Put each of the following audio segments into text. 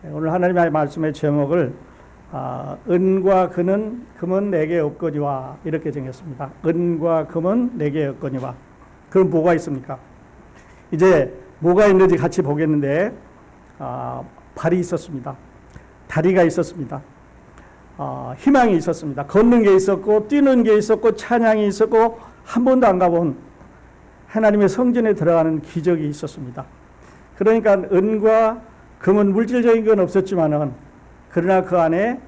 오늘 하나님의 말씀의 제목을 은과 금은 내게 없거니와 이렇게 정했습니다. 은과 금은 내게 없거니와. 그럼 뭐가 있습니까? 이제 뭐가 있는지 같이 보겠는데 발이 있었습니다. 다리가 있었습니다. 희망이 있었습니다. 걷는 게 있었고 뛰는 게 있었고 찬양이 있었고 한 번도 안 가본 하나님의 성전에 들어가는 기적이 있었습니다. 그러니까 은과 금은 물질적인 건 없었지만은 그러나 그 안에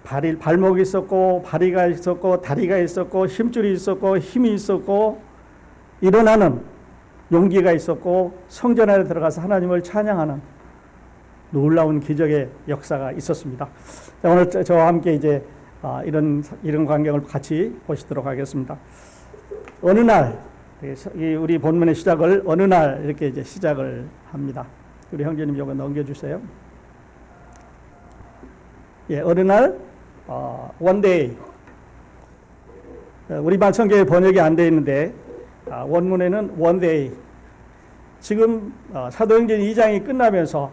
발목이 있었고 발이가 있었고 다리가 있었고 힘줄이 있었고 힘이 있었고 일어나는 용기가 있었고 성전 안에 들어가서 하나님을 찬양하는 놀라운 기적의 역사가 있었습니다. 자, 오늘 저와 함께 이제 이런 광경을 같이 보시도록 하겠습니다. 어느 날 우리 본문의 시작을 어느 날 이렇게 이제 시작을 합니다. 우리 형제님 이거 넘겨주세요. 예, 어느 날 one day. 우리말 성경에 번역이 안 되어 있는데 원문에는 one day. 지금 사도행전 2장이 끝나면서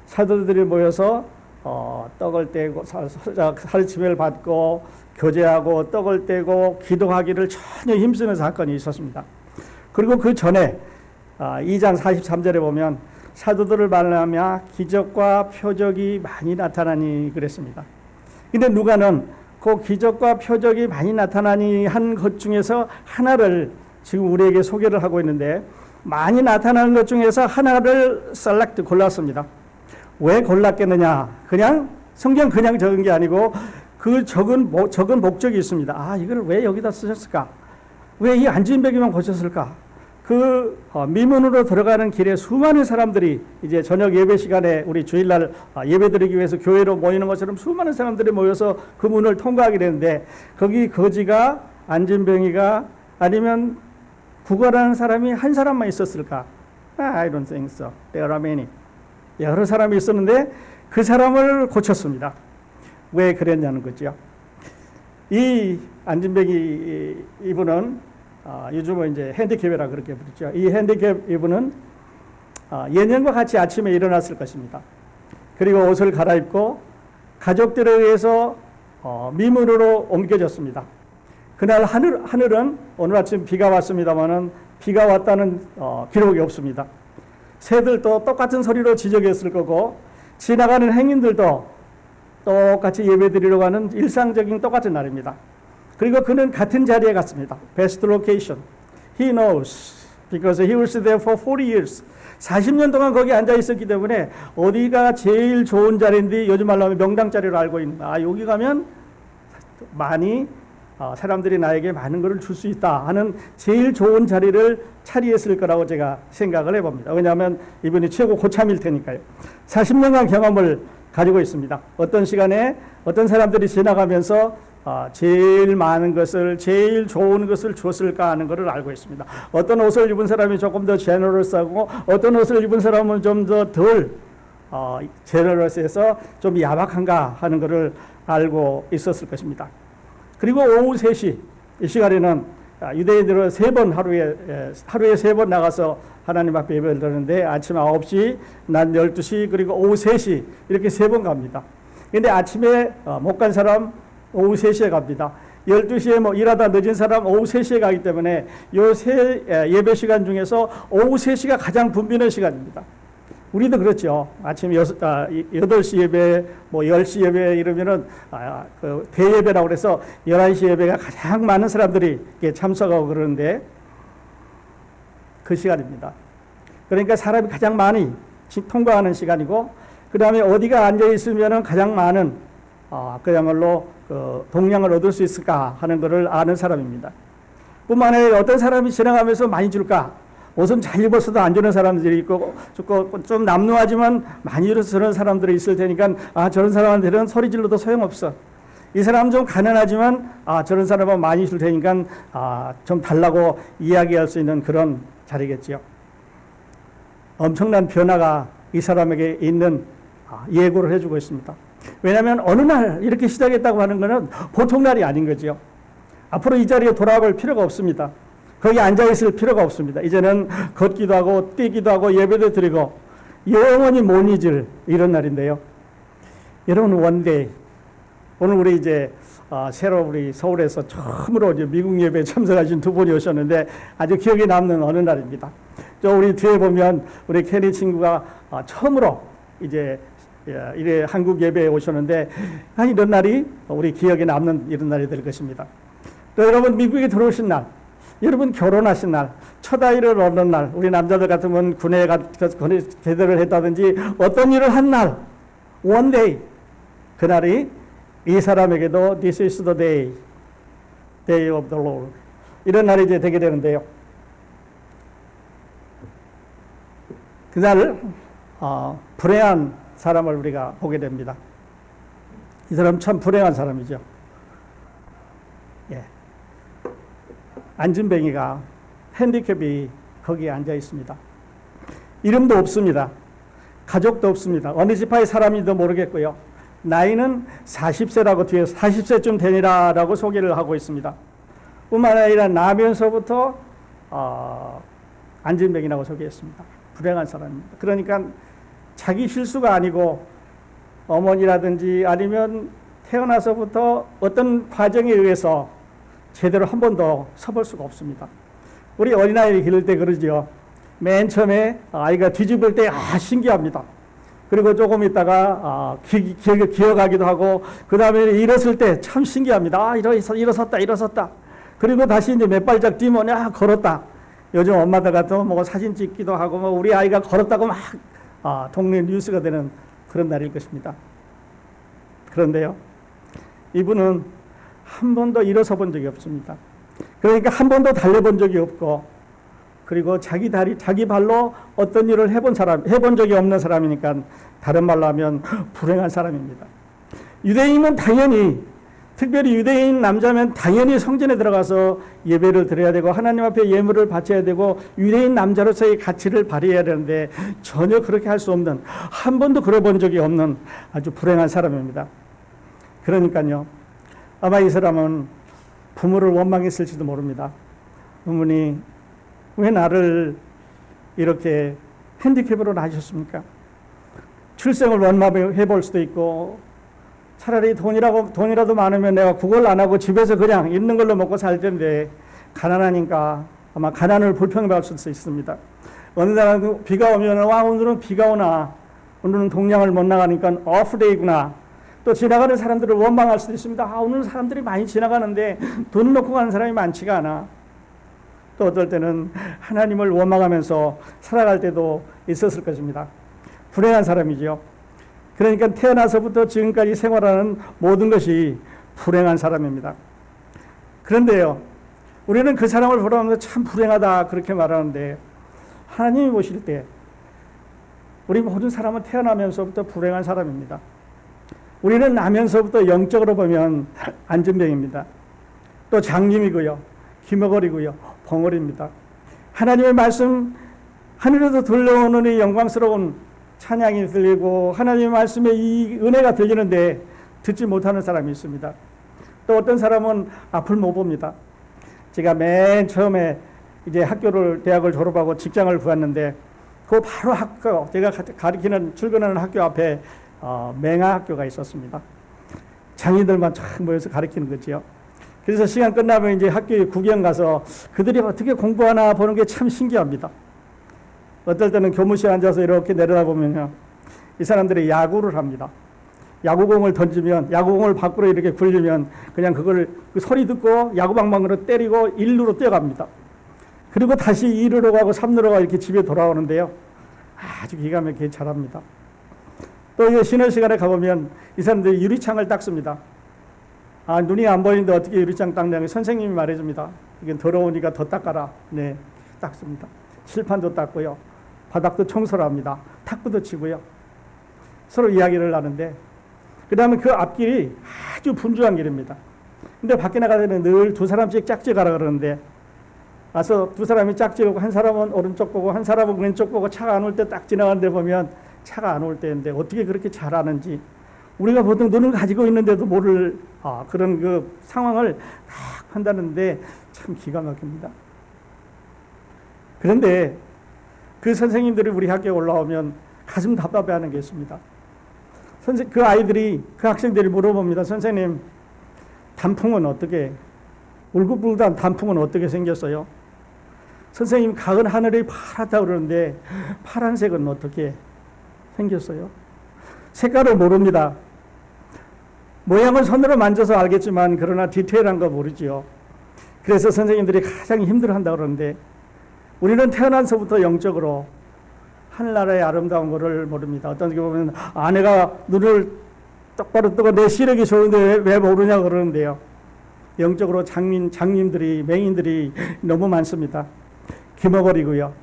사도들이 모여서 떡을 떼고 가르침을 받고 교제하고 떡을 떼고 기도하기를 전혀 힘쓰는 사건이 있었습니다. 그리고 그 전에 2장 43절에 보면 사도들을 만나며 기적과 표적이 많이 나타나니 그랬습니다. 근데 누가는 그 기적과 표적이 많이 나타나니 한 것 중에서 하나를 지금 우리에게 소개를 하고 있는데 많이 나타나는 것 중에서 하나를 골랐습니다. 왜 골랐겠느냐? 그냥 성경 그냥 적은 게 아니고 그 적은 목적이 있습니다. 이걸 왜 여기다 쓰셨을까? 왜 이 안진뱅이만 고쳤을까? 그 미문으로 들어가는 길에 수많은 사람들이 이제 저녁 예배 시간에 우리 주일날 예배드리기 위해서 교회로 모이는 것처럼 수많은 사람들이 모여서 그 문을 통과하게 되는데 거기 거지가 안진뱅이가 아니면 구걸하는 사람이 한 사람만 있었을까? I don't think so. There are many. 여러 사람이 있었는데 그 사람을 고쳤습니다. 왜 그랬냐는 거죠. 이 안진뱅이 이분은 요즘은 이제 핸디캡이라 그렇게 부르죠. 이 핸디캡 이분은 예년과 같이 아침에 일어났을 것입니다. 그리고 옷을 갈아입고 가족들에 의해서 미문으로 옮겨졌습니다. 그날 하늘은 오늘 아침 비가 왔습니다만은 비가 왔다는 기록이 없습니다. 새들도 똑같은 소리로 지저귀었을 거고 지나가는 행인들도 똑같이 예배드리러 가는 일상적인 똑같은 날입니다. 그리고 그는 같은 자리에 갔습니다. Best location. He knows because he was there for 40 years. 40년 동안 거기 앉아 있었기 때문에 어디가 제일 좋은 자리인지 요즘 말로 하면 명당 자리로 알고 있는 여기 가면 많이 사람들이 나에게 많은 것을 줄 수 있다 하는 제일 좋은 자리를 차리했을 거라고 제가 생각을 해봅니다. 왜냐하면 이분이 최고 고참일 테니까요. 40년간 경험을 가지고 있습니다. 어떤 시간에 어떤 사람들이 지나가면서 제일 많은 것을 제일 좋은 것을 줬을까 하는 것을 알고 있습니다. 어떤 옷을 입은 사람이 조금 더 제너러스하고 어떤 옷을 입은 사람은 좀 더 덜 제너러스해서 좀 야박한가 하는 것을 알고 있었을 것입니다. 그리고 오후 3시 이 시간에는 유대인들은 하루에 3번 나가서 하나님 앞에 예배를 드리는데 아침 9시, 낮 12시 그리고 오후 3시 이렇게 3번 갑니다. 그런데 아침에 못 간 사람 오후 3시에 갑니다. 12시에 일하다 늦은 사람 오후 3시에 가기 때문에 요 세 예배 시간 중에서 오후 3시가 가장 붐비는 시간입니다. 우리도 그렇죠. 아침 8시 예배, 10시 예배 이러면은 그 대예배라고 그래서 11시 예배가 가장 많은 사람들이 참석하고 그러는데 그 시간입니다. 그러니까 사람이 가장 많이 통과하는 시간이고 그 다음에 어디가 앉아 있으면은 가장 많은 그야말로 동량을 얻을 수 있을까 하는 것을 아는 사람입니다. 뿐만 아니라 어떤 사람이 지나가면서 많이 줄까? 옷은 잘 입었어도 안 주는 사람들이 있고 좀 남루하지만 많이 주는 사람들이 있을 테니까 저런 사람한테는 소리 질러도 소용없어. 이 사람 좀 가난하지만 저런 사람은 많이 줄 테니까 좀 달라고 이야기할 수 있는 그런 자리겠지요. 엄청난 변화가 이 사람에게 있는 예고를 해주고 있습니다. 왜냐하면 어느 날 이렇게 시작했다고 하는 것은 보통 날이 아닌 거죠. 앞으로 이 자리에 돌아올 필요가 없습니다. 거기 앉아있을 필요가 없습니다. 이제는 걷기도 하고 뛰기도 하고 예배도 드리고 영원히 못 잊을 이런 날인데요. 여러분, 원데이. 오늘 우리 이제 새로 우리 서울에서 처음으로 이제 미국 예배에 참석하신 두 분이 오셨는데 아주 기억에 남는 어느 날입니다. 저 우리 뒤에 보면 우리 캐리 친구가 처음으로 이제 이래 한국 예배에 오셨는데 이런 날이 우리 기억에 남는 이런 날이 될 것입니다. 또 여러분, 미국에 들어오신 날, 여러분 결혼하신 날, 첫 아이를 얻는 날, 우리 남자들 같으면 군에 제대를 했다든지 어떤 일을 한 날, 원데이, 그날이 이 사람에게도 This is the day, day of the Lord, 이런 날이 이제 되게 되는데요. 그날 불행한 사람을 우리가 보게 됩니다. 이 사람 참 불행한 사람이죠. 예. 안진뱅이가 핸디캡이 거기에 앉아 있습니다. 이름도 없습니다. 가족도 없습니다. 어느 지파의 사람인지도 모르겠고요. 나이는 40세라고 뒤에 40세쯤 되니라라고 소개를 하고 있습니다. 뿐만 아니라 나면서부터 안진뱅이라고 소개했습니다. 불행한 사람입니다. 그러니까 자기 실수가 아니고 어머니라든지 아니면 태어나서부터 어떤 과정에 의해서 제대로 한 번도 서볼 수가 없습니다. 우리 어린아이를 기를 때 그러죠. 맨 처음에 아이가 뒤집을 때 신기합니다. 그리고 조금 있다가 기억하기도 하고, 그 다음에 일었을 때 참 신기합니다. 일어섰다. 그리고 다시 이제 몇 발짝 뛰면 걸었다. 요즘 엄마들 같으면 뭐 사진 찍기도 하고, 뭐 우리 아이가 걸었다고 막 동네 뉴스가 되는 그런 날일 것입니다. 그런데요, 이분은 한 번도 일어서 본 적이 없습니다. 그러니까 한 번도 달려본 적이 없고, 그리고 자기 발로 어떤 일을 해본 적이 없는 사람이니까 다른 말로 하면 불행한 사람입니다. 유대인은 당연히, 특별히 유대인 남자면 당연히 성전에 들어가서 예배를 드려야 되고 하나님 앞에 예물을 바쳐야 되고 유대인 남자로서의 가치를 발휘해야 되는데 전혀 그렇게 할 수 없는, 한 번도 그래 본 적이 없는 아주 불행한 사람입니다. 그러니까요, 아마 이 사람은 부모를 원망했을지도 모릅니다. 어머니, 왜 나를 이렇게 핸디캡으로 낳으셨습니까? 출생을 원망해 볼 수도 있고, 차라리 돈이라도 많으면 내가 그걸 안 하고 집에서 그냥 있는 걸로 먹고 살 텐데, 가난하니까 아마 가난을 불평할 수도 있습니다. 어느 날 비가 오면, 오늘은 비가 오나, 오늘은 동량을 못 나가니까 오프데이구나. 또 지나가는 사람들을 원망할 수도 있습니다. 오늘 사람들이 많이 지나가는데 돈 놓고 가는 사람이 많지가 않아. 또 어떨 때는 하나님을 원망하면서 살아갈 때도 있었을 것입니다. 불행한 사람이죠. 그러니까 태어나서부터 지금까지 생활하는 모든 것이 불행한 사람입니다. 그런데요, 우리는 그 사람을 보면서 참 불행하다 그렇게 말하는데, 하나님이 보실 때 우리 모든 사람은 태어나면서부터 불행한 사람입니다. 우리는 나면서부터 영적으로 보면 안진뱅입니다. 또 장님이고요, 기머거리고요, 벙어리입니다. 하나님의 말씀, 하늘에서 들려오는 이 영광스러운 찬양이 들리고 하나님의 말씀에 이 은혜가 들리는데 듣지 못하는 사람이 있습니다. 또 어떤 사람은 앞을 못 봅니다. 제가 맨 처음에 이제 대학을 졸업하고 직장을 구했는데 그 바로 학교, 제가 출근하는 학교 앞에 맹아학교가 있었습니다. 장인들만 쫙 모여서 가르치는 거지요. 그래서 시간 끝나면 이제 학교에 구경 가서 그들이 어떻게 공부하나 보는 게 참 신기합니다. 어떨 때는 교무실에 앉아서 이렇게 내려다보면요, 이 사람들이 야구를 합니다. 야구공을 던지면, 야구공을 밖으로 이렇게 굴리면 그냥 그걸 그 소리 듣고 야구방망이로 때리고 1루로 뛰어갑니다. 그리고 다시 2루로 가고 3루로 가고 이렇게 집에 돌아오는데요, 아주 기가 막히게 잘합니다. 또 이거 쉬는 시간에 가보면 이 사람들이 유리창을 닦습니다. 눈이 안 보이는데 어떻게 유리창 닦냐면 선생님이 말해줍니다. 이게 더러우니까 더 닦아라. 네, 닦습니다. 칠판도 닦고요, 바닥도 청소를 합니다. 탁구도 치고요. 서로 이야기를 하는데, 그 다음에 그 앞길이 아주 분주한 길입니다. 근데 밖에 나가서는 늘 두 사람씩 짝지 가라 그러는데, 와서 두 사람이 짝지 오고 한 사람은 오른쪽 보고 한 사람은 왼쪽 보고 차가 안 올 때 딱 지나가는데 보면 차가 안 올 때인데 어떻게 그렇게 잘하는지, 우리가 보통 눈을 가지고 있는데도 모를 그런 그 상황을 딱 판단하는데 참 기가 막힙니다. 그런데 그 선생님들이 우리 학교에 올라오면 가슴 답답해하는 게 있습니다. 그 아이들이, 그 학생들이 물어봅니다. 선생님, 단풍은 어떻게, 울긋불긋한 단풍은 어떻게 생겼어요? 선생님, 가을 하늘이 파랗다고 그러는데 파란색은 어떻게 생겼어요? 색깔을 모릅니다. 모양은 손으로 만져서 알겠지만 그러나 디테일한 거 모르지요. 그래서 선생님들이 가장 힘들어한다고 그러는데 우리는 태어나서부터 영적으로 하늘나라의 아름다운 것을 모릅니다. 어떤 게 보면 아내가 눈을 똑바로 뜨고 내 시력이 좋은데 왜 모르냐고 그러는데요. 영적으로 장님들이, 맹인들이 너무 많습니다. 김어버리고요.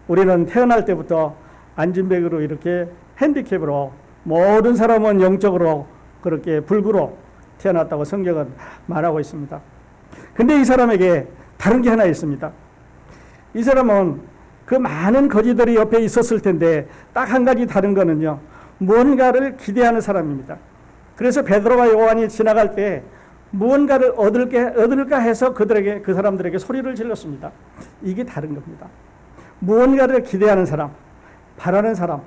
우리는 태어날 때부터 안진백으로 이렇게 핸디캡으로 모든 사람은 영적으로 그렇게 불구로 태어났다고 성경은 말하고 있습니다. 근데 이 사람에게 다른 게 하나 있습니다. 이 사람은 그 많은 거지들이 옆에 있었을 텐데 딱 한 가지 다른 거는요. 무언가를 기대하는 사람입니다. 그래서 베드로와 요한이 지나갈 때 무언가를 얻을까 해서 그 사람들에게 소리를 질렀습니다. 이게 다른 겁니다. 무언가를 기대하는 사람, 바라는 사람,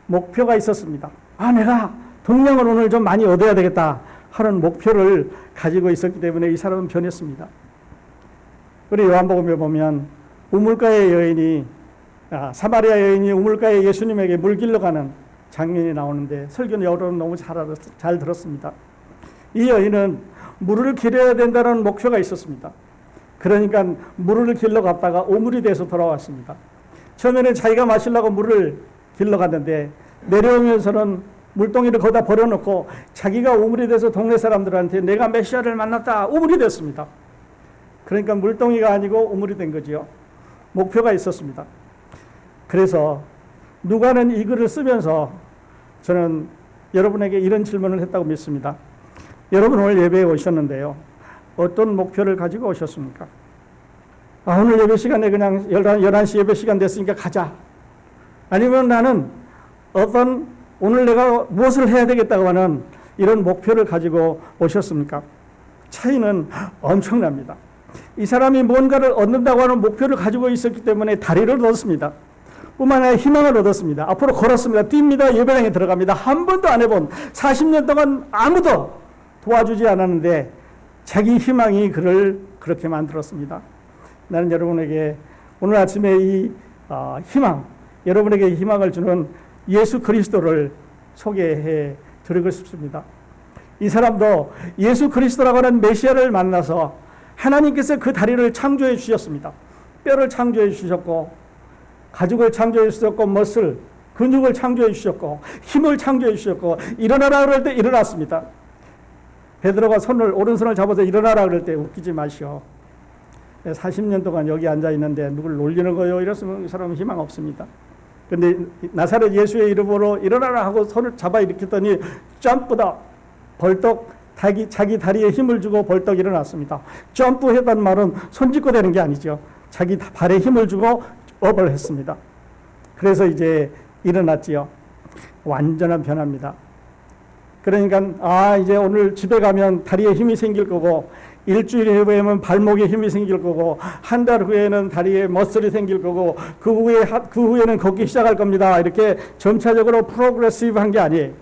목표가 있었습니다. 내가 동량을 오늘 좀 많이 얻어야 되겠다 하는 목표를 가지고 있었기 때문에 이 사람은 변했습니다. 우리 요한복음에 보면 우물가의 여인이, 사마리아 여인이 우물가에 예수님에게 물 길러 가는 장면이 나오는데 설교는 여러분 너무 잘 들었습니다. 이 여인은 물을 길어야 된다는 목표가 있었습니다. 그러니까 물을 길러 갔다가 오물이 돼서 돌아왔습니다. 처음에는 자기가 마시려고 물을 길러 갔는데 내려오면서는 물동이를 거기다 버려놓고 자기가 우물이 돼서 동네 사람들한테 내가 메시아를 만났다 우물이 됐습니다. 그러니까 물동이가 아니고 우물이 된 거지요. 목표가 있었습니다. 그래서 누가는 이 글을 쓰면서 저는 여러분에게 이런 질문을 했다고 믿습니다. 여러분 오늘 예배에 오셨는데요. 어떤 목표를 가지고 오셨습니까? 오늘 예배 시간에 그냥 11시 예배 시간 됐으니까 가자. 아니면 나는 오늘 내가 무엇을 해야 되겠다고 하는 이런 목표를 가지고 오셨습니까? 차이는 엄청납니다. 이 사람이 뭔가를 얻는다고 하는 목표를 가지고 있었기 때문에 다리를 얻었습니다. 뿐만 아니라 희망을 얻었습니다. 앞으로 걸었습니다. 뜁니다. 예배당에 들어갑니다. 한 번도 안 해본 40년 동안 아무도 도와주지 않았는데 자기 희망이 그를 그렇게 만들었습니다. 나는 여러분에게 오늘 아침에 이 희망, 여러분에게 희망을 주는 예수 그리스도를 소개해 드리고 싶습니다. 이 사람도 예수 그리스도라고 하는 메시아를 만나서 하나님께서 그 다리를 창조해 주셨습니다. 뼈를 창조해 주셨고 가죽을 창조해 주셨고 머슬, 근육을 창조해 주셨고 힘을 창조해 주셨고 일어나라 그럴 때 일어났습니다. 베드로가 오른손을 잡아서 일어나라 그럴 때 웃기지 마시오. 40년 동안 여기 앉아 있는데 누굴 놀리는 거요? 이랬으면 이 사람은 희망 없습니다. 근데 나사렛 예수의 이름으로 일어나라 하고 손을 잡아 일으켰더니 점프다. 벌떡 자기 다리에 힘을 주고 벌떡 일어났습니다. 점프했다는 말은 손 짚고 되는 게 아니죠. 자기 발에 힘을 주고 업을 했습니다. 그래서 이제 일어났지요. 완전한 변화입니다. 그러니까 이제 오늘 집에 가면 다리에 힘이 생길 거고 일주일 후에는 발목에 힘이 생길 거고 한 달 후에는 다리에 머슬이 생길 거고 그 후에는 걷기 시작할 겁니다. 이렇게 점차적으로 프로그레시브한 게 아니에요.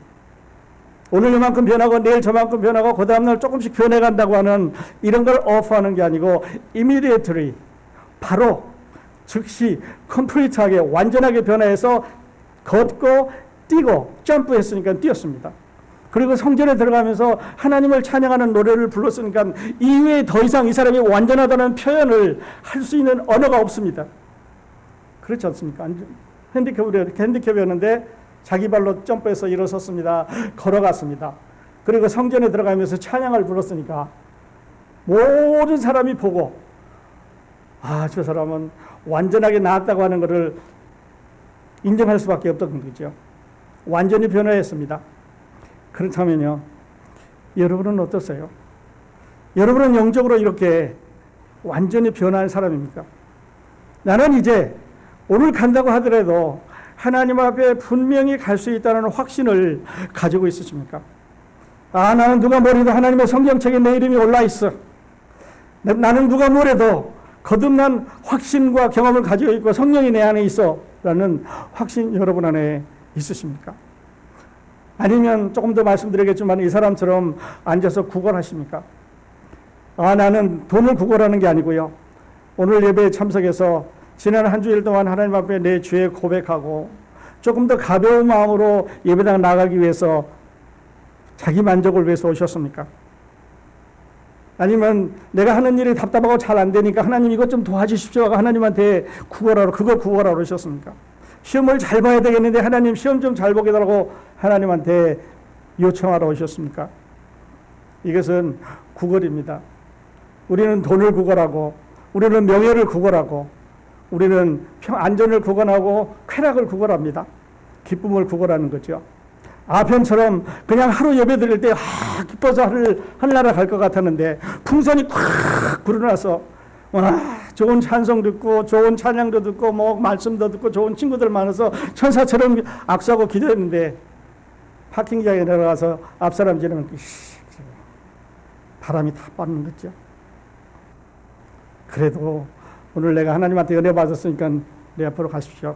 오늘 이만큼 변하고 내일 저만큼 변하고 그 다음날 조금씩 변해간다고 하는 이런 걸 오프하는 게 아니고 immediately 바로 즉시 컴플리트하게 완전하게 변화해서 걷고 뛰고 점프했으니까 뛰었습니다. 그리고 성전에 들어가면서 하나님을 찬양하는 노래를 불렀으니까 이후에 더 이상 이 사람이 완전하다는 표현을 할 수 있는 언어가 없습니다. 그렇지 않습니까? 핸디캡이었는데 자기 발로 점프해서 일어섰습니다. 걸어갔습니다. 그리고 성전에 들어가면서 찬양을 불렀으니까 모든 사람이 보고 저 사람은 완전하게 나았다고 하는 것을 인정할 수밖에 없던 거죠. 완전히 변화했습니다. 그렇다면요, 여러분은 어떠세요? 여러분은 영적으로 이렇게 완전히 변화한 사람입니까? 나는 이제 오늘 간다고 하더라도 하나님 앞에 분명히 갈 수 있다는 확신을 가지고 있으십니까? 나는 누가 뭐래도 하나님의 성경책에 내 이름이 올라 있어. 나는 누가 뭐래도 거듭난 확신과 경험을 가지고 있고 성령이 내 안에 있어 라는 확신 여러분 안에 있으십니까? 아니면 조금 더 말씀드리겠지만 이 사람처럼 앉아서 구걸하십니까? 나는 돈을 구걸하는 게 아니고요. 오늘 예배에 참석해서 지난 한 주일 동안 하나님 앞에 내 죄 고백하고 조금 더 가벼운 마음으로 예배당 나가기 위해서 자기 만족을 위해서 오셨습니까? 아니면 내가 하는 일이 답답하고 잘 안 되니까 하나님 이것 좀 도와주십시오 하고 하나님한테 구걸하러 오셨습니까? 시험을 잘 봐야 되겠는데 하나님 시험 좀 잘 보게 달라고 하나님한테 요청하러 오셨습니까? 이것은 구걸입니다. 우리는 돈을 구걸하고 우리는 명예를 구걸하고 우리는 안전을 구걸하고 쾌락을 구걸합니다. 기쁨을 구걸하는 거죠. 아편처럼 그냥 하루 예배 드릴 때 기뻐서 하늘나라 갈 것 같았는데 풍선이 콱 불어나서 좋은 찬송 듣고 좋은 찬양도 듣고 말씀도 듣고 좋은 친구들 많아서 천사처럼 악수하고 기도했는데 파킹장에 내려가서 앞사람 지르면 바람이 다 빠는 거죠. 그래도 오늘 내가 하나님한테 은혜 받았으니까 내 앞으로 가십시오.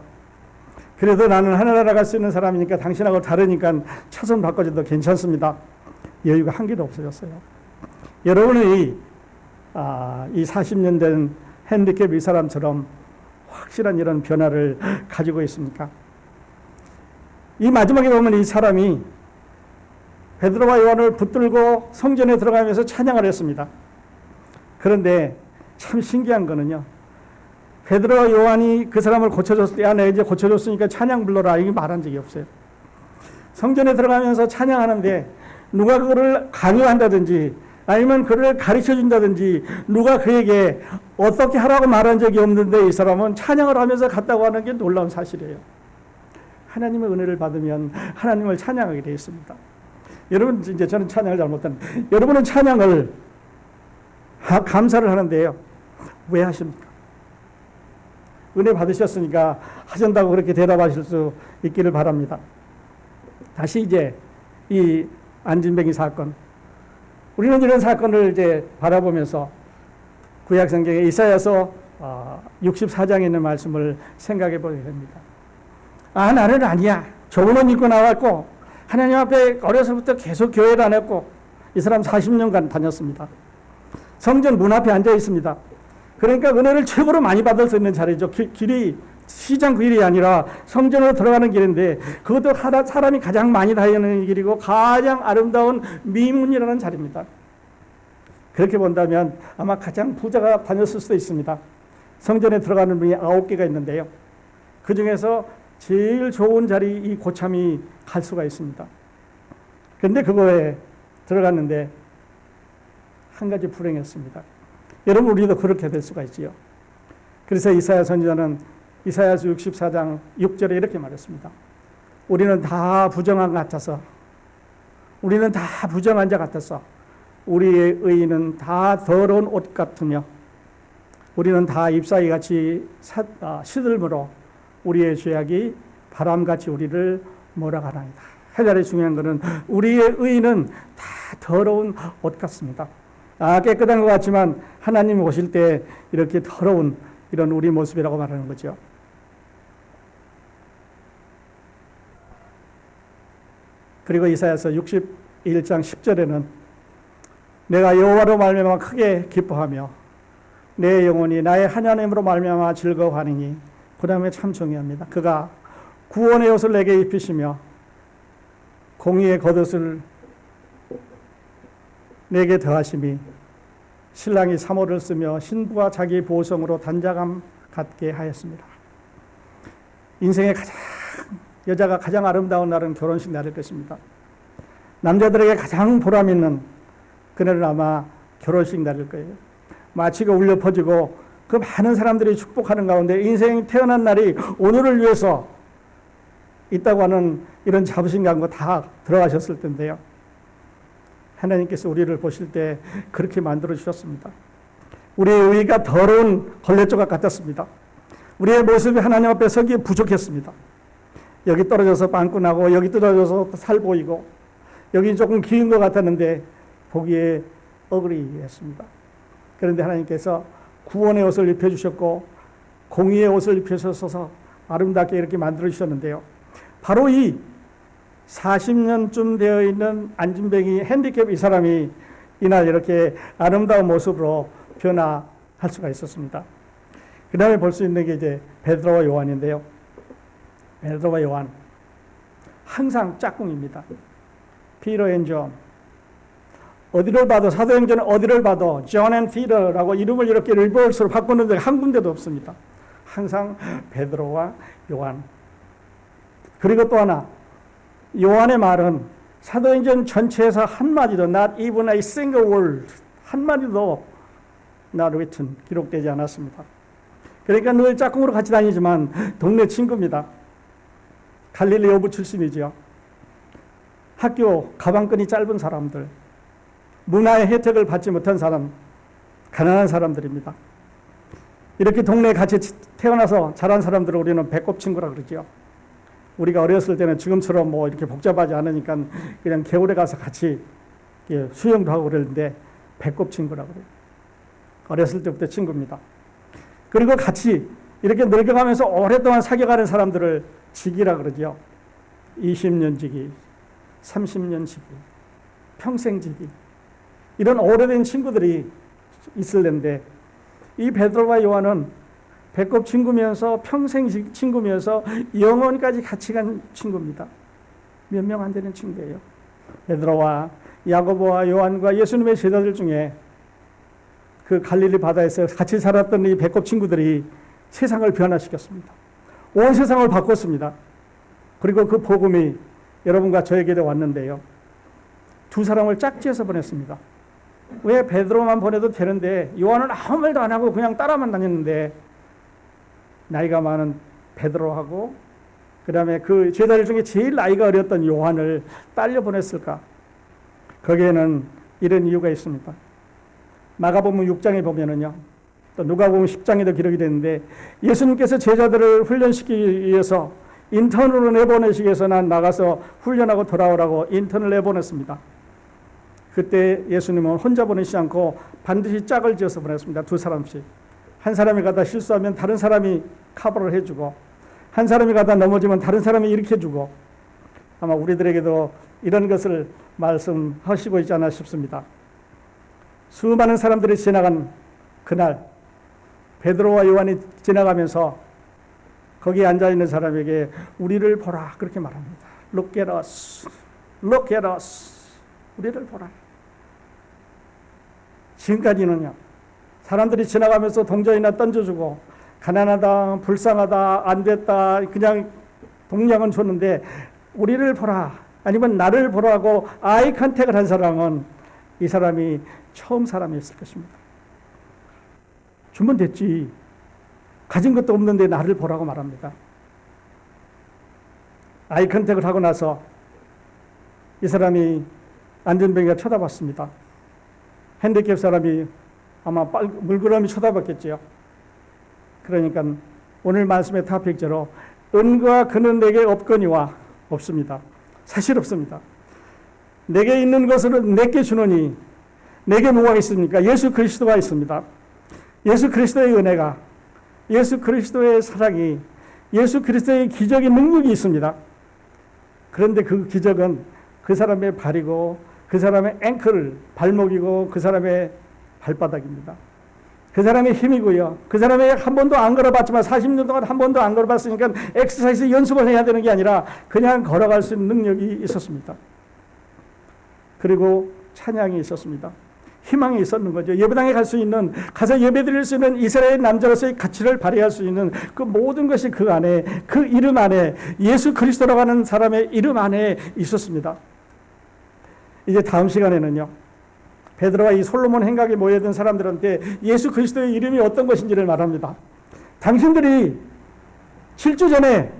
그래도 나는 하늘나라 갈 수 있는 사람이니까 당신하고 다르니까 차선 바꿔줘도 괜찮습니다. 여유가 한 개도 없어졌어요. 여러분의 이 40년 된 핸디캡 이 사람처럼 확실한 이런 변화를 가지고 있습니까? 이 마지막에 보면 이 사람이 베드로와 요한을 붙들고 성전에 들어가면서 찬양을 했습니다. 그런데 참 신기한 거는요. 베드로와 요한이 그 사람을 고쳐줬을 때 내가 이제 고쳐줬으니까 찬양 불러라 이게 말한 적이 없어요. 성전에 들어가면서 찬양하는데 누가 그거를 강요한다든지 아니면 그를 가르쳐준다든지 누가 그에게 어떻게 하라고 말한 적이 없는데 이 사람은 찬양을 하면서 갔다고 하는 게 놀라운 사실이에요. 하나님의 은혜를 받으면 하나님을 찬양하게 되어 있습니다. 여러분 이제 저는 찬양을 잘 못하는데 여러분은 찬양을 감사를 하는데요. 왜 하십니까? 은혜 받으셨으니까 하신다고 그렇게 대답하실 수 있기를 바랍니다. 다시 이제 이 안진뱅이 사건. 우리는 이런 사건을 이제 바라보면서 구약 성경에 이사야서 64장에 있는 말씀을 생각해 보게 됩니다. 나는 아니야. 좋은 옷 입고 나왔고 하나님 앞에 어려서부터 계속 교회를 안 했고 이 사람 40년간 다녔습니다. 성전 문 앞에 앉아 있습니다. 그러니까 은혜를 최고로 많이 받을 수 있는 자리죠. 길이 시장 길이 아니라 성전으로 들어가는 길인데 그것도 사람이 가장 많이 다니는 길이고 가장 아름다운 미문이라는 자리입니다. 그렇게 본다면 아마 가장 부자가 다녔을 수도 있습니다. 성전에 들어가는 문이 9개가 있는데요. 그 중에서 제일 좋은 자리 이 고참이 갈 수가 있습니다. 그런데 그거에 들어갔는데 한 가지 불행했습니다. 여러분 우리도 그렇게 될 수가 있지요. 그래서 이사야 선지자는 이사야서 64장 6절에 이렇게 말했습니다. 우리는 다 부정한 것 같아서 우리는 다 부정한 자 같아서 우리의 의인은 다 더러운 옷 같으며 우리는 다 잎사귀 같이 시들므로 우리의 죄악이 바람같이 우리를 몰아가나이다. 해달에 중요한 것은 우리의 의인은 다 더러운 옷 같습니다. 깨끗한 것 같지만 하나님이 오실 때 이렇게 더러운 이런 우리 모습이라고 말하는 거죠. 그리고 이사야서 61장 10절에는 내가 여호와로 말미암아 크게 기뻐하며 내 영혼이 나의 하나님으로 말미암아 즐거워하느니 그 다음에 참 중요합니다. 그가 구원의 옷을 내게 입히시며 공의의 겉옷을 내게 더하심이 신랑이 사모를 쓰며 신부가 자기 보성으로 단장함 갖게 하였습니다. 인생의 여자가 가장 아름다운 날은 결혼식 날일 것입니다. 남자들에게 가장 보람 있는 그날은 아마 결혼식 날일 거예요. 마치가 울려 퍼지고 그 많은 사람들이 축복하는 가운데 인생이 태어난 날이 오늘을 위해서 있다고 하는 이런 자부심 갖고 다 들어가셨을 텐데요. 하나님께서 우리를 보실 때 그렇게 만들어 주셨습니다. 우리의 의가 더러운 걸레조각 같았습니다. 우리의 모습이 하나님 앞에 서기에 부족했습니다. 여기 떨어져서 빵꾸나고 여기 떨어져서 살 보이고 여기 조금 긴 것 같았는데 보기에 어그리했습니다. 그런데 하나님께서 구원의 옷을 입혀주셨고 공의의 옷을 입혀주셔서 아름답게 이렇게 만들어 주셨는데요. 바로 이 40년쯤 되어 있는 안진뱅이 핸디캡 이 사람이 이날 이렇게 아름다운 모습으로 변화할 수가 있었습니다. 그 다음에 볼 수 있는 게 이제 베드로와 요한인데요. 베드로와 요한 항상 짝꿍입니다. 피터 앤 존. 어디를 봐도 사도행전은 어디를 봐도 존 앤 피터라고 이름을 이렇게 리버스로 바꾸는 데가 한 군데도 없습니다. 항상 베드로와 요한. 그리고 또 하나, 요한의 말은 사도행전 전체에서 한마디도 not even a single word, 한마디도 not written, 기록되지 않았습니다. 그러니까 늘 짝꿍으로 같이 다니지만 동네 친구입니다. 갈릴리 여부 출신이죠. 학교 가방끈이 짧은 사람들, 문화의 혜택을 받지 못한 사람, 가난한 사람들입니다. 이렇게 동네에 같이 태어나서 자란 사람들을 우리는 배꼽 친구라 그러죠. 우리가 어렸을 때는 지금처럼 뭐 이렇게 복잡하지 않으니까 그냥 겨울에 가서 같이 수영도 하고 그랬는데 배꼽 친구라고 그래요. 어렸을 때부터 친구입니다. 그리고 같이 이렇게 늙어가면서 오랫동안 사귀어가는 사람들을 지기라 그러죠. 20년 지기, 30년 지기, 평생 지기. 이런 오래된 친구들이 있을는데 이 베드로와 요한은 배꼽 친구면서 평생 친구면서 영원까지 같이 간 친구입니다. 몇 명 안 되는 친구예요. 베드로와 야고보와 요한과 예수님의 제자들 중에 그 갈릴리 바다에서 같이 살았던 이 배꼽 친구들이 세상을 변화시켰습니다. 온 세상을 바꿨습니다. 그리고 그 복음이 여러분과 저에게도 왔는데요. 두 사람을 짝지어서 보냈습니다. 왜 베드로만 보내도 되는데 요한은 아무 말도 안 하고 그냥 따라만 다녔는데 나이가 많은 베드로하고 그 다음에 그 제자들 중에 제일 나이가 어렸던 요한을 딸려 보냈을까? 거기에는 이런 이유가 있습니다. 마가복음 6장에 보면은요, 또 누가복음 10장에도 기록이 됐는데 예수님께서 제자들을 훈련시키기 위해서 인턴으로 내보내시기 위해서 난 나가서 훈련하고 돌아오라고 인턴을 내보냈습니다. 그때 예수님은 혼자 보내시지 않고 반드시 짝을 지어서 보냈습니다. 두 사람씩. 한 사람이 가다 실수하면 다른 사람이 커버를 해주고 한 사람이 가다 넘어지면 다른 사람이 일으켜주고 아마 우리들에게도 이런 것을 말씀하시고 있지 않나 싶습니다. 수많은 사람들이 지나간 그날 베드로와 요한이 지나가면서 거기에 앉아있는 사람에게 우리를 보라 그렇게 말합니다. Look at us. Look at us. 우리를 보라. 지금까지는요. 사람들이 지나가면서 동전이나 던져주고 가난하다, 불쌍하다, 안 됐다 그냥 동량은 줬는데 우리를 보라 아니면 나를 보라고 아이 컨택을 한 사람은 이 사람이 처음 사람이었을 것입니다. 주면 됐지. 가진 것도 없는데 나를 보라고 말합니다. 아이 컨택을 하고 나서 이 사람이 안전뱅이가 쳐다봤습니다. 핸디캡 사람이 아마 물끄러미 쳐다봤겠지요. 그러니까 오늘 말씀의 토픽대로 은과 금은 내게 없거니와 없습니다. 사실 없습니다. 내게 있는 것은 내게 주노니 내게 뭐가 있습니까? 예수 그리스도가 있습니다. 예수 그리스도의 은혜가, 예수 그리스도의 사랑이, 예수 그리스도의 기적의 능력이 있습니다. 그런데 그 기적은 그 사람의 발이고 그 사람의 앵클, 발목이고 그 사람의 발바닥입니다. 그 사람의 힘이고요. 그 사람이 한 번도 안 걸어봤지만 40년 동안 한 번도 안 걸어봤으니까 엑서사이즈 연습을 해야 되는 게 아니라 그냥 걸어갈 수 있는 능력이 있었습니다. 그리고 찬양이 있었습니다. 희망이 있었는 거죠. 예배당에 갈 수 있는, 가서 예배 드릴 수 있는 이스라엘 남자로서의 가치를 발휘할 수 있는 그 모든 것이 그 안에, 그 이름 안에, 예수 그리스도라고 하는 사람의 이름 안에 있었습니다. 이제 다음 시간에는요, 베드로와 이 솔로몬 행각에 모여든 사람들한테 예수 그리스도의 이름이 어떤 것인지를 말합니다. 당신들이 7주 전에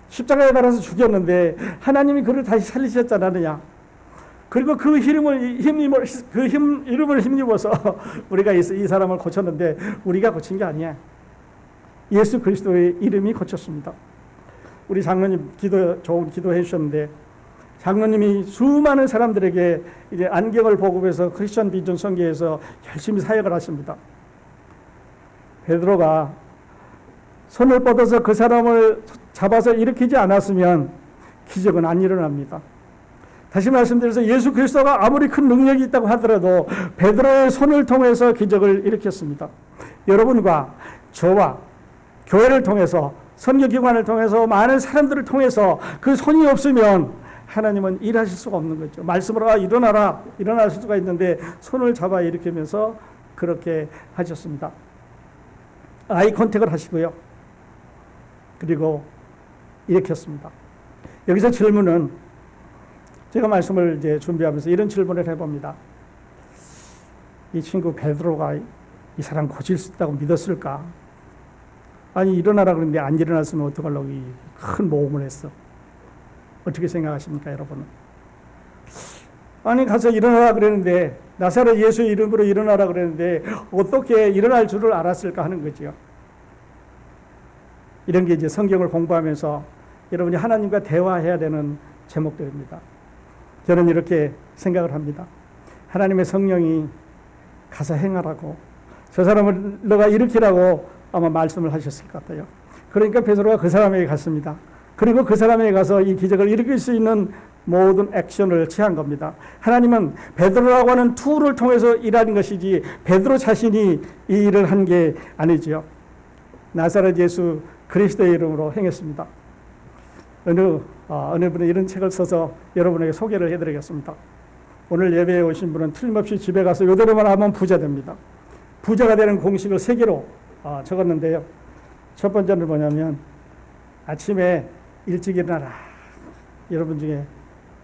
십자가에 달아서 죽였는데 하나님이 그를 다시 살리셨지 않느냐. 그리고 그 이름을 힘입어서 우리가 이 사람을 고쳤는데 우리가 고친 게 아니야. 예수 그리스도의 이름이 고쳤습니다. 우리 장로님 좋은 기도해 주셨는데 장로님이 수많은 사람들에게 이제 안경을 보급해서 크리스천 비전 선교에서 열심히 사역을 하십니다. 베드로가 손을 뻗어서 그 사람을 잡아서 일으키지 않았으면 기적은 안 일어납니다. 다시 말씀드려서 예수 그리스도가 아무리 큰 능력이 있다고 하더라도 베드로의 손을 통해서 기적을 일으켰습니다. 여러분과 저와 교회를 통해서, 선교기관을 통해서, 많은 사람들을 통해서 그 손이 없으면 하나님은 일하실 수가 없는 거죠. 말씀으로 일어나라, 일어나실 수가 있는데 손을 잡아 일으키면서 그렇게 하셨습니다. 아이 컨택을 하시고요. 그리고 일으켰습니다. 여기서 질문은, 제가 말씀을 이제 준비하면서 이런 질문을 해봅니다. 이 친구 베드로가 이 사람 고칠 수 있다고 믿었을까? 아니, 일어나라 그랬는데 안 일어났으면 어떡하려고 큰 모험을 했어. 어떻게 생각하십니까, 여러분은? 아니, 가서 일어나라 그랬는데, 나사렛 예수의 이름으로 일어나라 그랬는데 어떻게 일어날 줄을 알았을까 하는 거죠. 이런 게 이제 성경을 공부하면서 여러분이 하나님과 대화해야 되는 제목들입니다. 저는 이렇게 생각을 합니다. 하나님의 성령이 가서 행하라고, 저 사람을 너가 일으키라고 아마 말씀을 하셨을 것 같아요. 그러니까 베드로가 그 사람에게 갔습니다. 그리고 그 사람에게 가서 이 기적을 일으킬 수 있는 모든 액션을 취한 겁니다. 하나님은 베드로라고 하는 툴을 통해서 일하는 것이지 베드로 자신이 이 일을 한 게 아니지요. 나사렛 예수 그리스도의 이름으로 행했습니다. 어느 분이 이런 책을 써서 여러분에게 소개를 해드리겠습니다. 오늘 예배에 오신 분은 틀림없이 집에 가서 이대로만 하면 부자 됩니다. 부자가 되는 공식을 3개로 적었는데요. 첫 번째는 뭐냐면 아침에 일찍 일어나라. 여러분 중에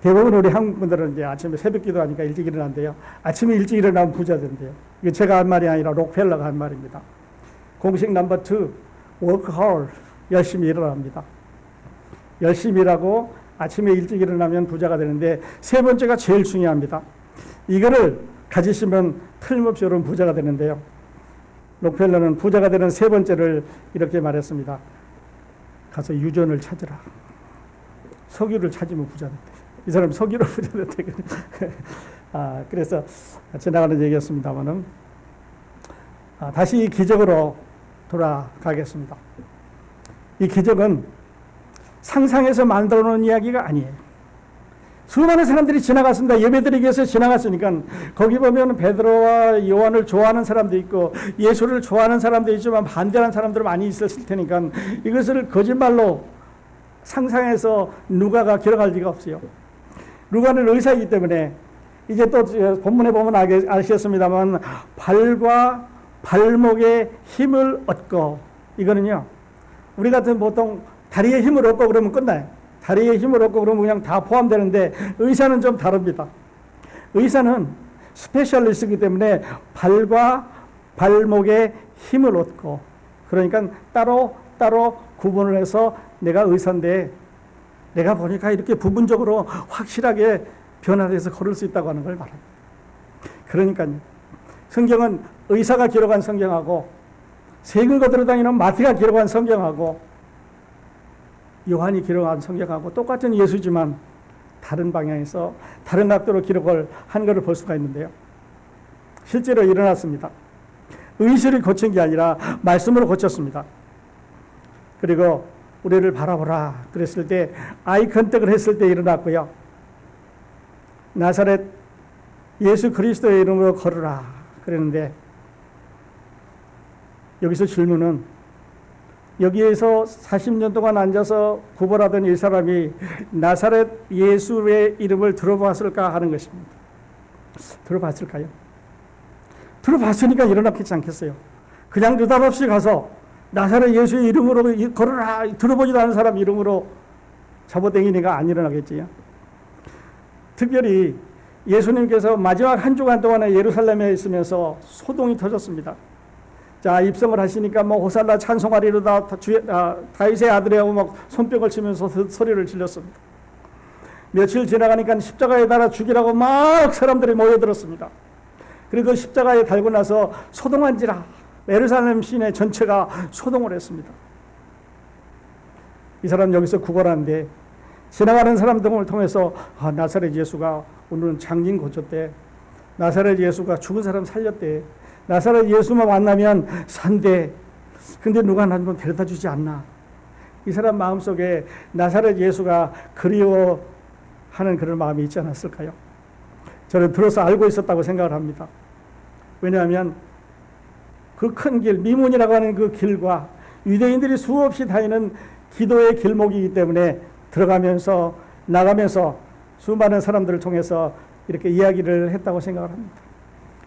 대부분 우리 한국 분들은 이제 아침에 새벽 기도하니까 일찍 일어난대요. 아침에 일찍 일어나면 부자 된대요. 이게 제가 한 말이 아니라 록펠러가 한 말입니다. 공식 넘버 2, work hard. 열심히 일어납니다. 열심히 일하고 아침에 일찍 일어나면 부자가 되는데, 세 번째가 제일 중요합니다. 이거를 가지시면 틀림없이 여러분 부자가 되는데요. 록펠러는 부자가 되는 세 번째를 이렇게 말했습니다. 가서 유전을 찾으라. 석유를 찾으면 부자 된다. 이 사람 석유로 부자 된다. 그래서 지나가는 얘기였습니다만은, 다시 이 기적으로 돌아가겠습니다. 이 기적은 상상해서 만들어 놓은 이야기가 아니에요. 수많은 사람들이 지나갔습니다. 예배드리기 위해서 지나갔으니까. 거기 보면 베드로와 요한을 좋아하는 사람도 있고 예수를 좋아하는 사람도 있지만 반대하는 사람들 많이 있었을 테니까 이것을 거짓말로 상상해서 누가가 기록할 리가 없어요. 누가는 의사이기 때문에 이제 또 본문에 보면 아시겠습니다만 발과 발목에 힘을 얻고, 이거는요 우리 같은 보통 다리에 힘을 얻고 그러면 끝나요. 다리에 힘을 얻고 그러면 그냥 다 포함되는데 의사는 좀 다릅니다. 의사는 스페셜리스트이기 때문에 발과 발목에 힘을 얻고, 그러니까 따로 구분을 해서 내가 의사인데 내가 보니까 이렇게 부분적으로 확실하게 변화돼서 걸을 수 있다고 하는 걸 말합니다. 그러니까요. 성경은 의사가 기록한 성경하고 세금 거들어 다니는 마태가 기록한 성경하고 요한이 기록한 성경하고 똑같은 예수지만 다른 방향에서 다른 각도로 기록을 한 것을 볼 수가 있는데요. 실제로 일어났습니다. 의술이 고친 게 아니라 말씀으로 고쳤습니다. 그리고 우리를 바라보라 그랬을 때 아이 컨택을 했을 때 일어났고요. 나사렛 예수 그리스도의 이름으로 걸으라 그랬는데, 여기서 질문은 여기에서 40년 동안 앉아서 구걸하던 이 사람이 나사렛 예수의 이름을 들어봤을까 하는 것입니다. 들어봤을까요? 들어봤으니까 일어났겠지 않겠어요? 그냥 느닷없이 가서 나사렛 예수의 이름으로 걸어라, 들어보지도 않은 사람 이름으로 잡아당기니까 안 일어나겠지요? 특별히 예수님께서 마지막 한 주간 동안에 예루살렘에 있으면서 소동이 터졌습니다. 자, 입성을 하시니까 뭐 호살라 찬송하리로다 다윗의 아들이라고 막 손뼉을 치면서 소리를 질렀습니다. 며칠 지나가니까 십자가에 달아 죽이라고 막 사람들이 모여들었습니다. 그리고 십자가에 달고 나서 소동한지라 예루살렘 시내 전체가 소동을 했습니다. 이 사람 여기서 구걸하는데 지나가는 사람들을 통해서 나사렛 예수가 오늘은 장진 고쳤대. 나사렛 예수가 죽은 사람 살렸대. 나사렛 예수만 만나면 산대. 근데 누가 나 좀 데려다 주지 않나. 이 사람 마음속에 나사렛 예수가 그리워하는 그런 마음이 있지 않았을까요? 저는 들어서 알고 있었다고 생각을 합니다. 왜냐하면 그 큰 길, 미문이라고 하는 그 길과 유대인들이 수없이 다니는 기도의 길목이기 때문에 들어가면서 나가면서 수많은 사람들을 통해서 이렇게 이야기를 했다고 생각을 합니다.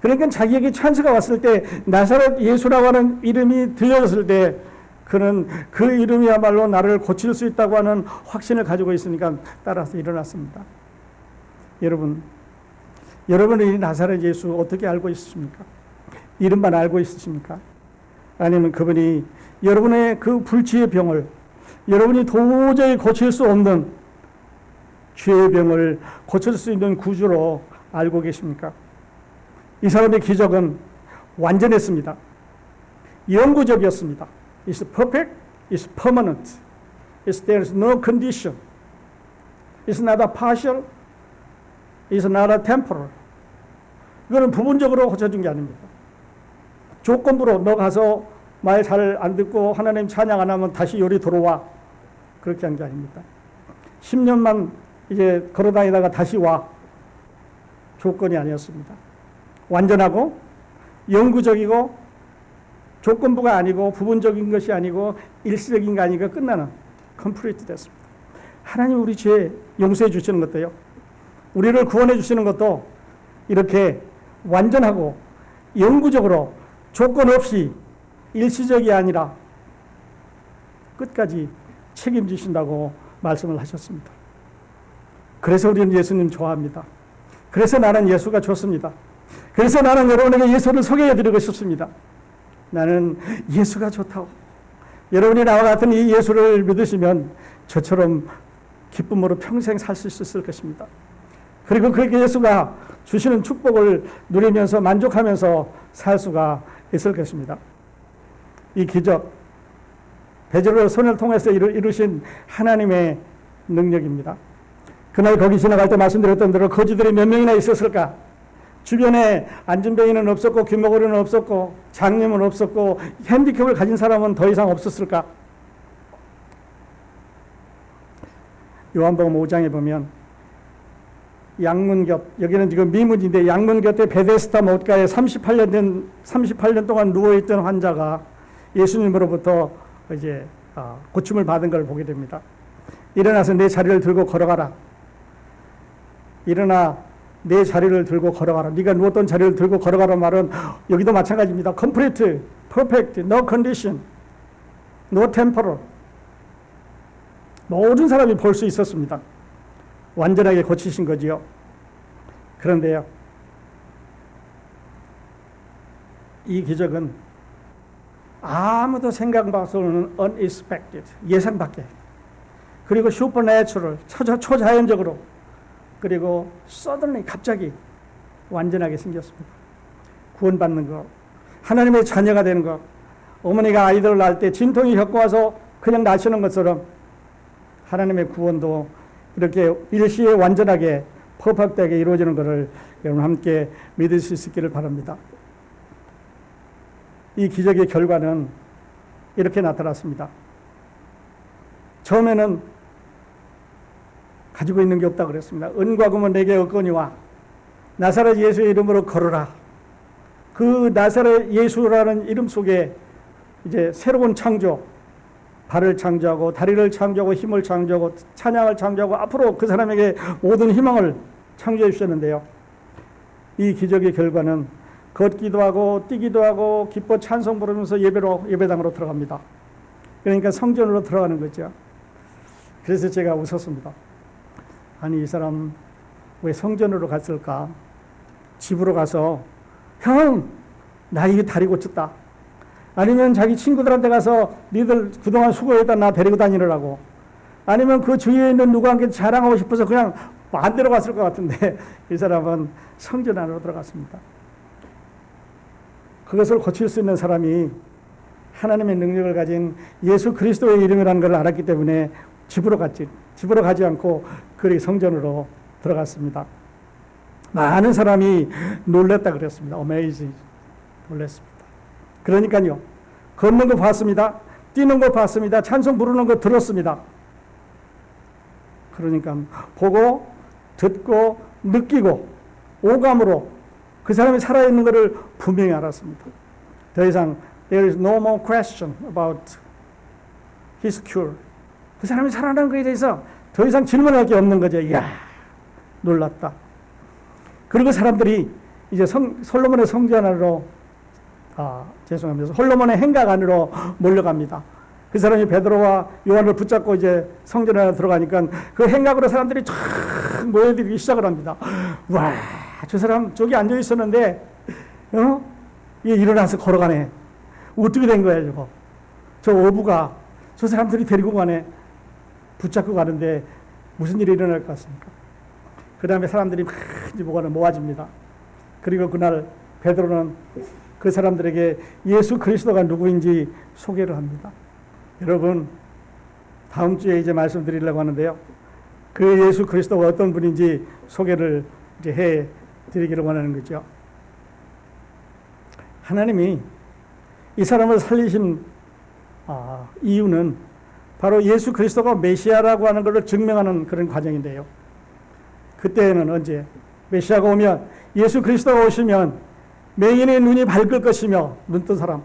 그러니까 자기에게 찬스가 왔을 때 나사렛 예수라고 하는 이름이 들려졌을 때 그는 그 이름이야말로 나를 고칠 수 있다고 하는 확신을 가지고 있으니까 따라서 일어났습니다. 여러분, 여러분은 이 나사렛 예수 어떻게 알고 있으십니까? 이름만 알고 있으십니까? 아니면 그분이 여러분의 그 불치의 병을, 여러분이 도저히 고칠 수 없는 죄의 병을 고칠 수 있는 구주로 알고 계십니까? 이 사람의 기적은 완전했습니다. 영구적이었습니다. It's perfect, it's permanent. There is no condition. It's not a partial, it's not a temporal. 이거는 부분적으로 고쳐준 게 아닙니다. 조건부로 너 가서 말 잘 안 듣고 하나님 찬양 안 하면 다시 요리 들어와. 그렇게 한 게 아닙니다. 10년만 이제 걸어다니다가 다시 와. 조건이 아니었습니다. 완전하고 영구적이고 조건부가 아니고 부분적인 것이 아니고 일시적인 게 아니고 끝나는 컴플리트 됐습니다. 하나님 우리 죄 용서해 주시는 것도요. 우리를 구원해 주시는 것도 이렇게 완전하고 영구적으로 조건 없이 일시적이 아니라 끝까지 책임지신다고 말씀을 하셨습니다. 그래서 우리는 예수님 좋아합니다. 그래서 나는 예수가 좋습니다. 그래서 나는 여러분에게 예수를 소개해 드리고 싶습니다. 나는 예수가 좋다고. 여러분이 나와 같은 이 예수를 믿으시면 저처럼 기쁨으로 평생 살 수 있을 것입니다. 그리고 그 예수가 주시는 축복을 누리면서 만족하면서 살 수가 있을 것입니다. 이 기적, 베드로의 손을 통해서 이루신 하나님의 능력입니다. 그날 거기 지나갈 때 말씀드렸던 대로 거지들이 몇 명이나 있었을까? 주변에 안전뱅이는 없었고 귀머거리는 없었고 장님은 없었고 핸디캡을 가진 사람은 더 이상 없었을까? 요한복음 5장에 보면 양문 곁, 여기는 지금 미문인데 양문 곁에 베데스다 못가에 38년 동안 누워있던 환자가 예수님으로부터 이제 고침을 받은 걸 보게 됩니다. 일어나서 내 자리를 들고 걸어가라. 일어나 내 자리를 들고 걸어가라. 네가 누웠던 자리를 들고 걸어가라 말은 여기도 마찬가지입니다. complete, perfect, no condition, no temporal. 모든 사람이 볼 수 있었습니다. 완전하게 고치신 거지요. 그런데요, 이 기적은 아무도 생각 밖으로는 unexpected, 예상 밖에, 그리고 supernatural, 초자연적으로, 그리고 suddenly, 갑자기 완전하게 생겼습니다. 구원받는 것, 하나님의 자녀가 되는 것, 어머니가 아이들을 낳을 때 진통이 겪고 와서 그냥 낳으시는 것처럼 하나님의 구원도 이렇게 일시에 완전하게 퍼펙트하게 이루어지는 것을 여러분 함께 믿을 수 있기를 바랍니다. 이 기적의 결과는 이렇게 나타났습니다. 처음에는 가지고 있는 게 없다고 그랬습니다. 은과 금은 내게 없거니와 나사렛 예수의 이름으로 걸어라. 그 나사렛 예수라는 이름 속에 이제 새로운 창조, 발을 창조하고 다리를 창조하고 힘을 창조하고 찬양을 창조하고 앞으로 그 사람에게 모든 희망을 창조해 주셨는데요. 이 기적의 결과는 걷기도 하고 뛰기도 하고 기뻐 찬송 부르면서 예배당으로 들어갑니다. 그러니까 성전으로 들어가는 거죠. 그래서 제가 웃었습니다. 아니 이 사람 왜 성전으로 갔을까? 집으로 가서 형, 나 이게 다리 고쳤다. 아니면 자기 친구들한테 가서 니들 그동안 수고했다 나 데리고 다니느라고. 아니면 그 주위에 있는 누구한테 자랑하고 싶어서 그냥 반대로 갔을 것 같은데 이 사람은 성전 안으로 들어갔습니다. 그것을 고칠 수 있는 사람이 하나님의 능력을 가진 예수 그리스도의 이름이라는 걸 알았기 때문에 집으로 가지 않고 그리 성전으로 들어갔습니다. 많은 사람이 놀랬다 그랬습니다. Amazing. 놀랬습니다. 그러니까요. 걷는 거 봤습니다. 뛰는 거 봤습니다. 찬송 부르는 거 들었습니다. 그러니까 보고 듣고 느끼고 오감으로 그 사람이 살아있는 것을 분명히 알았습니다. 더 이상 there is no more question about his cure. 그 사람이 살아나는 것에 대해서 더 이상 질문할 게 없는 거죠. 이야, 놀랐다. 그리고 사람들이 이제 솔로몬의 성전 안으로 죄송합니다. 솔로몬의 행각 안으로 몰려갑니다. 그 사람이 베드로와 요한을 붙잡고 이제 성전 안에 들어가니까 그 행각으로 사람들이 쫙 모여들기 시작을 합니다. 와, 저 사람 저기 앉아 있었는데, 얘 일어나서 걸어가네. 어떻게 된 거야, 저거? 저 어부가 저 사람들이 데리고 가네. 붙잡고 가는데 무슨 일이 일어날 것 같습니까? 그 다음에 사람들이 막 이제 모아집니다. 그리고 그날 베드로는 그 사람들에게 예수 그리스도가 누구인지 소개를 합니다. 여러분, 다음 주에 이제 말씀드리려고 하는데요. 그 예수 그리스도가 어떤 분인지 소개를 이제 해 드리기를 원하는 거죠. 하나님이 이 사람을 살리신 이유는 바로 예수 그리스도가 메시아라고 하는 것을 증명하는 그런 과정인데요. 그때는 언제? 메시아가 오면, 예수 그리스도가 오시면 맹인의 눈이 밝을 것이며, 눈 뜬 사람,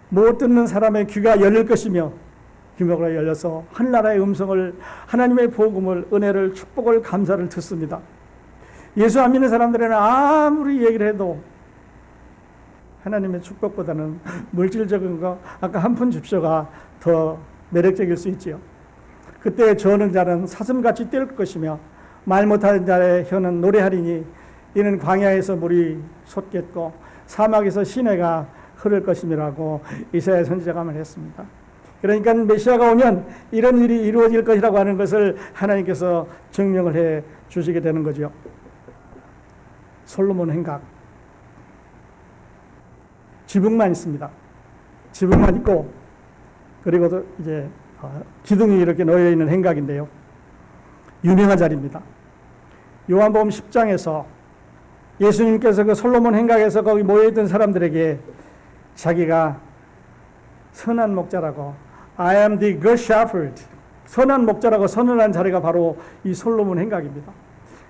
못 듣는 사람의 귀가 열릴 것이며, 귀가 열려서 하늘나라의 음성을, 하나님의 복음을, 은혜를, 축복을, 감사를 듣습니다. 예수 안 믿는 사람들에는 아무리 얘기를 해도 하나님의 축복보다는 물질적인 거, 아까 한 푼 줍쇼가 더 매력적일 수 있지요. 그때 저는 자는 사슴같이 뛸 것이며, 말 못하는 자의 혀는 노래하리니 이는 광야에서 물이 솟겠고 사막에서 시내가 흐를 것임이라고 이사야 선지자가 말했습니다. 그러니까 메시아가 오면 이런 일이 이루어질 것이라고 하는 것을 하나님께서 증명을 해 주시게 되는 거죠. 솔로몬 행각, 지붕만 있습니다. 지붕만 있고, 그리고 이제 기둥이 이렇게 놓여 있는 행각인데요. 유명한 자리입니다. 요한복음 10장에서 예수님께서 그 솔로몬 행각에서 거기 모여있던 사람들에게 자기가 선한 목자라고, I am the good shepherd, 선한 목자라고 선언한 자리가 바로 이 솔로몬 행각입니다.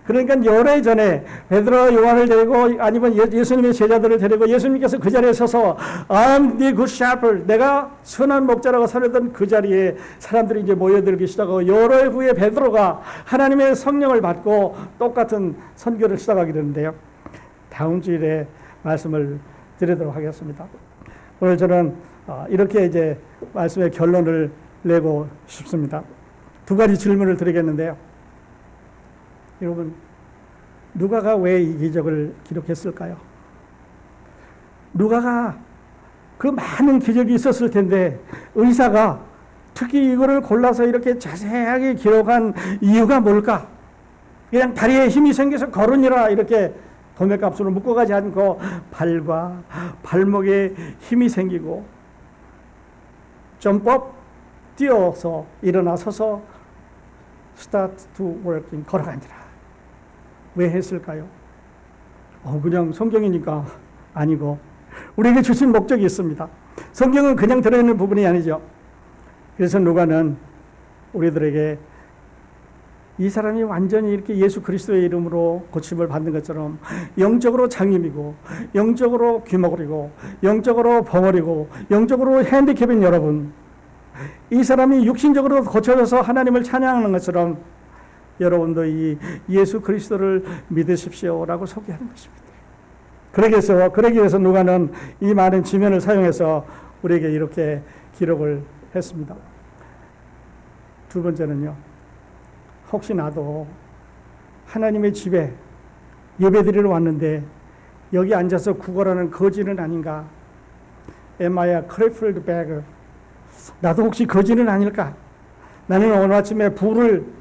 그러니까 오래전에 베드로와 요한을 데리고, 아니면 예수님의 제자들을 데리고 예수님께서 그 자리에 서서 I am the good shepherd, 내가 선한 목자라고 선언했던 그 자리에 사람들이 이제 모여들기 시작하고, 열흘 후에 베드로가 하나님의 성령을 받고 똑같은 선교를 시작하게 되는데요. 다음 주일에 말씀을 드리도록 하겠습니다. 오늘 저는 이렇게 이제 말씀의 결론을 내고 싶습니다. 두 가지 질문을 드리겠는데요. 여러분, 누가가 왜 이 기적을 기록했을까요? 누가가 그 많은 기적이 있었을 텐데 의사가 특히 이거를 골라서 이렇게 자세하게 기록한 이유가 뭘까? 그냥 다리에 힘이 생겨서 걸으니라 이렇게 도매값으로 묶어가지 않고 발과 발목에 힘이 생기고 점법 뛰어서 일어나서서 start to working, 걸어가니라. 왜 했을까요? 그냥 성경이니까 아니고 우리에게 주신 목적이 있습니다. 성경은 그냥 들어있는 부분이 아니죠. 그래서 누가는 우리들에게 이 사람이 완전히 이렇게 예수 그리스도의 이름으로 고침을 받는 것처럼 영적으로 장님이고, 영적으로 귀머거리고, 영적으로 벙어리고, 영적으로 핸디캡인 여러분, 이 사람이 육신적으로 고쳐져서 하나님을 찬양하는 것처럼 여러분도 이 예수 그리스도를 믿으십시오라고 소개하는 것입니다. 그러기 위해서 누가는 이 많은 지면을 사용해서 우리에게 이렇게 기록을 했습니다. 두 번째는요, 혹시 나도 하나님의 집에 예배드리러 왔는데 여기 앉아서 구걸하는 거지는 아닌가? Am I a crippled beggar? 나도 혹시 거지는 아닐까? 나는 오늘 아침에 부를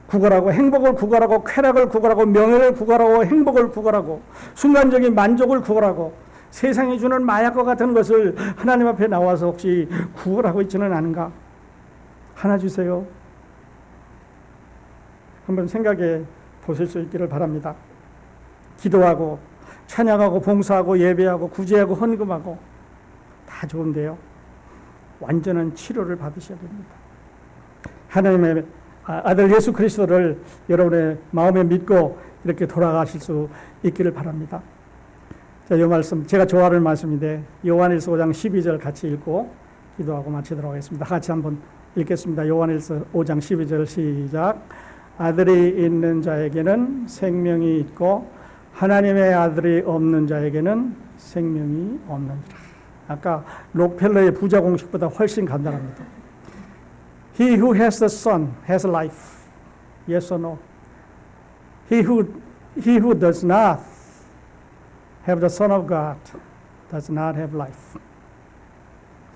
구걸하고, 행복을 구걸하고, 쾌락을 구걸하고, 명예를 구걸하고, 행복을 구걸하고, 순간적인 만족을 구걸하고, 세상이 주는 마약과 같은 것을 하나님 앞에 나와서 혹시 구걸하고 있지는 않은가? 하나 주세요. 한번 생각해 보실 수 있기를 바랍니다. 기도하고, 찬양하고, 봉사하고, 예배하고, 구제하고, 헌금하고, 다 다 좋은데요. 완전한 치료를 받으셔야 됩니다. 하나님의 아들 예수 그리스도를 여러분의 마음에 믿고 이렇게 돌아가실 수 있기를 바랍니다. 자, 이 말씀 제가 좋아하는 말씀인데 요한일서 5장 12절 같이 읽고 기도하고 마치도록 하겠습니다. 같이 한번 읽겠습니다. 요한일서 5장 12절 시작. 아들이 있는 자에게는 생명이 있고 하나님의 아들이 없는 자에게는 생명이 없느니라. 아까 록펠러의 부자 공식보다 훨씬 간단합니다. He who has the Son has life. Yes or no? He who does not have the Son of God does not have life.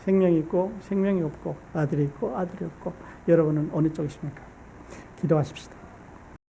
생명이 있고 생명이 없고 아들이 있고 아들이 없고 여러분은 어느 쪽이십니까? 기도하십시다.